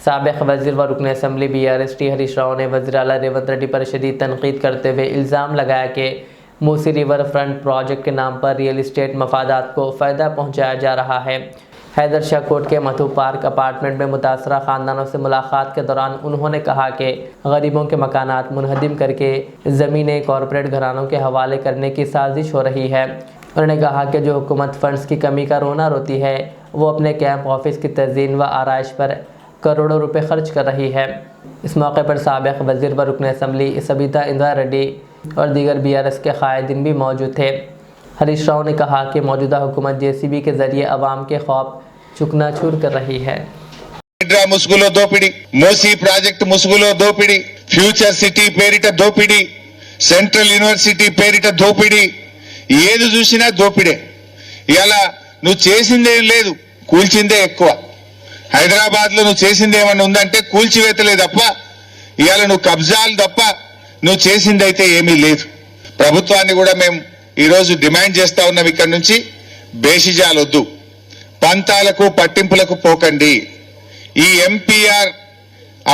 साबिक वजीर व रुकन असम्बली BRST हरीश राव ने वज़ीर आला रेवंत रेड्डी पर शदीद तनकीद करते हुए इल्ज़ाम लगाया कि मूसी रिवर फ्रंट प्रोजेक्ट के नाम पर रियल इस्टेट मफादात को फ़ायदा पहुँचाया जा रहा है। हैदर शाह कोट के मथु पार्क अपार्टमेंट में मुतासरा ख़ानदानों से मुलाकात के दौरान उन्होंने कहा कि गरीबों के मकानात मुनहदिम करके ज़मीनें कॉरपोरेट घरानों के हवाले करने की साजिश हो रही है। उन्होंने कहा कि जो हुकूमत फ़ंड्स की कमी का रोना रोती है वो अपने कैंप ऑफिस की तज़ीन व आराइश पर करोड़ों रुपए खर्च कर रही है। इस मौके पर साबिक वज़ीर व रुकन असम्बली सबीता इंदिरा रेड्डी और दीगर BRS के कायदीन भी मौजूद थे। हरीश राव ने कहा कि मौजूदा हुकूमत JCB के जरिए अवाम के खौफ चुकनाचूर कर रही है। ముసుగులో దోపిడి, మూసీ ప్రాజెక్టు ముసుగులో దోపిడి, ఫ్యూచర్ సిటీ పేరిట దోపిడి, సెంట్రల్ యూనివర్సిటీ పేరిట దోపిడి, ఏది చూసినా దోపిడే. ఇలా నువ్వు చేసిందేం లేదు, కూల్చిందే ఎక్కువ. హైదరాబాద్ లో నువ్వు చేసింది ఏమన్నా ఉందంటే కూల్చివేతలే తప్ప, ఇవాళ నువ్వు కబ్జాలు తప్ప నువ్వు చేసిందైతే ఏమీ లేదు. ప్రభుత్వాన్ని కూడా మేము ఈరోజు డిమాండ్ చేస్తా ఉన్నాం, ఇక్కడి నుంచి బేషిజాలొద్దు, పంతాలకు పట్టింపులకు పోకండి. ఈ MPR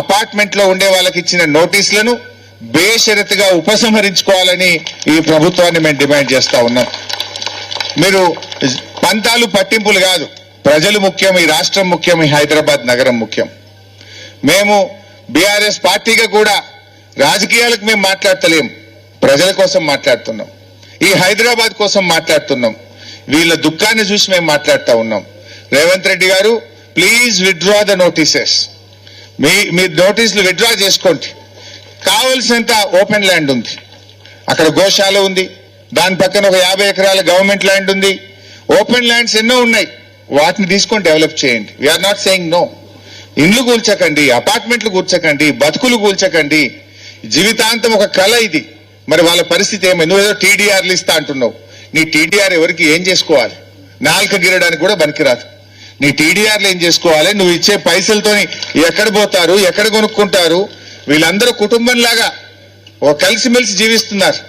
అపార్ట్మెంట్ లో ఉండే వాళ్ళకి ఇచ్చిన నోటీసులను బేషరతుగా ఉపసంహరించుకోవాలని ఈ ప్రభుత్వాన్ని మేము డిమాండ్ చేస్తా ఉన్నాం. మీరు పంతాలు పట్టింపులు కాదు, ప్రజలు ముఖ్యం, ఈ రాష్ట్రం ముఖ్యం, ఈ హైదరాబాద్ నగరం ముఖ్యం. మేము BRS పార్టీగా కూడా రాజకీయాలకు మేము మాట్లాడతలేం, ప్రజల కోసం మాట్లాడుతున్నాం, ఈ హైదరాబాద్ కోసం మాట్లాడుతున్నాం. వీళ్ళ దుఃఖాన్ని చూసి మేము మాట్లాడుతూ ఉన్నాం. రేవంత్ రెడ్డి గారు, ప్లీజ్ విత్డ్రా ద నోటీసెస్. మీ నోటీసులు విత్డ్రా చేసుకోండి. కావలసినంత ఓపెన్ ల్యాండ్ ఉంది, అక్కడ గోశాల ఉంది, దాని పక్కన ఒక 50 ఎకరాల గవర్నమెంట్ ల్యాండ్ ఉంది, ఓపెన్ ల్యాండ్స్ ఎన్నో ఉన్నాయి, వాటిని తీసుకొని డెవలప్ చేయండి. We are not saying no. ఇండ్లు కూల్చకండి, అపార్ట్మెంట్లు కూల్చకండి, బతుకులు కూల్చకండి. జీవితాంతం ఒక కళ ఇది. మరి వాళ్ళ పరిస్థితి ఏమైంది? నువ్వేదో TDRలు ఇస్తా అంటున్నావు. నీ TDR ఎవరికి ఏం చేసుకోవాలి? నాలుక గిరడానికి కూడా పనికిరాదు. నీ TDRలు ఏం చేసుకోవాలి? నువ్వు ఇచ్చే పైసలతోని ఎక్కడ పోతారు, ఎక్కడ కొనుక్కుంటారు? వీళ్ళందరూ కుటుంబంలాగా ఓ కలిసిమెలిసి జీవిస్తున్నారు.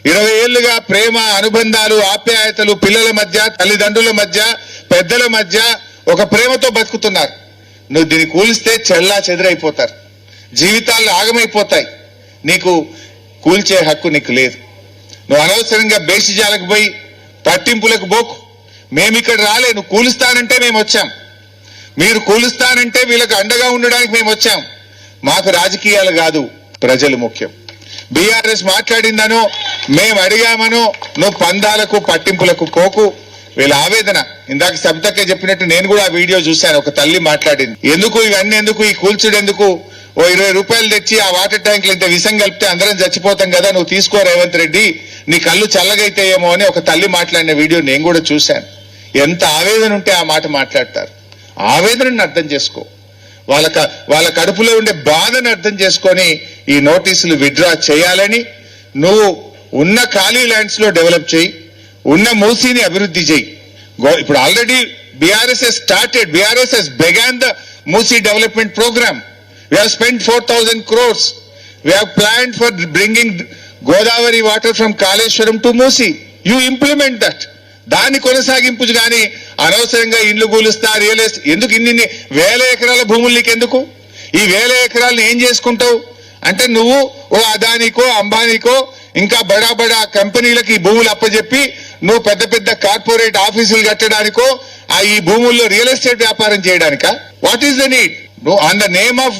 20 ఏళ్లుగా ప్రేమ, అనుబంధాలు, ఆప్యాయతలు పిల్లల మధ్య, తల్లిదండ్రుల మధ్య, పెద్దల మధ్య ఒక ప్రేమతో బతుకుతున్నారు. నువ్వు దీన్ని కూలిస్తే చెల్లా చెదరైపోతారు, జీవితాలు ఆగమైపోతాయి. నీకు కూల్చే హక్కు నీకు లేదు. నువ్వు అనవసరంగా బేషిజాలకు పోయి పట్టింపులకు పోకు. మేమిక్కడ రాలే, నువ్వు కూలుస్తానంటే మేము వచ్చాం, మీరు కూలుస్తానంటే వీళ్ళకి అండగా ఉండడానికి మేము వచ్చాం. మాకు రాజకీయాలు కాదు, ప్రజలు ముఖ్యం. BRS మాట్లాడిందనో మేము అడిగామనో నువ్వు పందాలకు పట్టింపులకు పోకు. వీళ్ళ ఆవేదన ఇందాక సబితక్క చెప్పినట్టు నేను కూడా ఆ వీడియో చూశాను. ఒక తల్లి మాట్లాడింది, ఎందుకు ఇవన్నీ, ఎందుకు ఈ కూల్చుడు, ఎందుకు ఓ 20 రూపాయలు తెచ్చి ఆ వాటర్ ట్యాంకులు ఇంత విషం కలిపితే అందరం చచ్చిపోతాం కదా, నువ్వు తీసుకో రేవంత్ రెడ్డి, నీ కళ్ళు చల్లగైతాయేమో అని ఒక తల్లి మాట్లాడిన వీడియో నేను కూడా చూశాను. ఎంత ఆవేదన ఉంటే ఆ మాట మాట్లాడతారు. ఆవేదనను అర్థం చేసుకో, వాళ్ళ కడుపులో ఉండే బాధను అర్థం చేసుకొని ఈ నోటీసులు విత్డ్రా చేయాలని, నువ్వు ఉన్న ఖాళీ ల్యాండ్స్ లో డెవలప్ చేయి, ఉన్న మూసీని అభివృద్ధి చేయి. ఇప్పుడు already BRS has started, BRS has began the Moosi development program. We have spent 4,000 crores. We have planned for bringing Godavari water from Kaleshwaram to Moosi. You implement that. దాన్ని కొనసాగింపు కానీ అనవసరంగా ఇండ్లు కూలుస్తా, రియల్ ఎస్టేట్ ఎందుకు? ఇన్ని 1000 ఎకరాల భూములు నీకు ఎందుకు? ఈ 1000 ఎకరాలను ఏం చేసుకుంటావు అంటే నువ్వు ఓ అదానికో, అంబానీకో, ఇంకా బడా బడా కంపెనీలకు ఈ భూములు అప్పచెప్పి నువ్వు పెద్ద పెద్ద కార్పొరేట్ ఆఫీసులు కట్టడానికో, ఈ భూముల్లో రియల్ ఎస్టేట్ వ్యాపారం చేయడానికా? What is the need? On the name of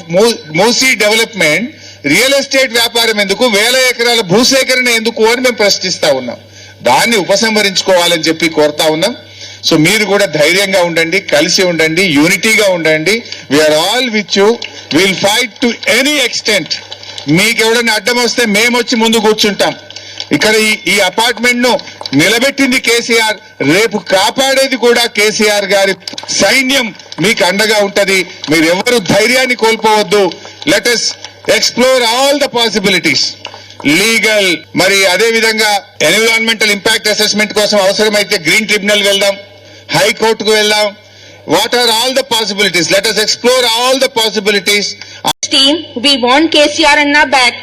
Musi development real estate వ్యాపారం ఎందుకు? 1000 ఎకరాల భూసేకరణ ఎందుకు అని మేము ప్రశ్నిస్తా ఉన్నాం. దాన్ని ఉపసంహరించుకోవాలని చెప్పి కోరుతా ఉన్నాం. సో మీరు కూడా ధైర్యంగా ఉండండి, కలిసి ఉండండి, యూనిటీగా ఉండండి. We are all with you, will fight to any extent. మీకు ఎవడన్నా అడ్డం వస్తే మేము వచ్చి ముందు కూర్చుంటాం. ఇక్కడ ఈ అపార్ట్మెంట్ ను నిలబెట్టింది కేసీఆర్, రేపు కాపాడేది కూడా కేసీఆర్ గారి సైన్యం మీకు అండగా ఉంటది. మీరు ఎవరు ధైర్యాన్ని కోల్పోవద్దు. Let us explore all the possibilities. Legal, మరి అదే విధంగా ఎన్విరాన్మెంటల్ ఇంపాక్ట్ అసెస్మెంట్ కోసం అవసరమైతే గ్రీన్ ట్రిబ్యునల్ వెళ్దాం, హైకోర్టుకు వెళ్దాం. What are all the possibilities? Let us explore all the possibilities. Team, we want KCR Anna back.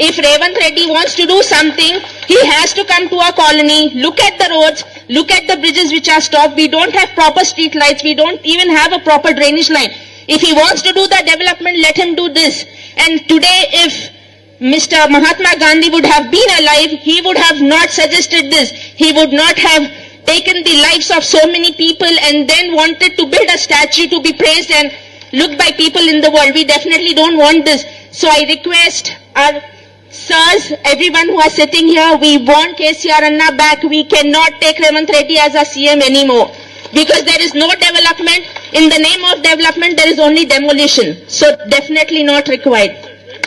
If Revanth Reddy wants to do something, he has to come to our colony, look at the roads, look at the bridges which are stopped. We don't have proper street lights. We don't even have a proper drainage line. If he wants to do the development, let him do this. And today, if Mr. Mahatma Gandhi would have been alive, he would have not suggested this. He would not have taken the lives of so many people and then wanted to build a statue to be praised and looked by people in the world. We definitely don't want this. So I request our sirs, everyone who are sitting here, we want KCR Anna back. We cannot take Revanth Reddy as our CM anymore. Because there is no development. In the name of development, there is only demolition. So definitely not required.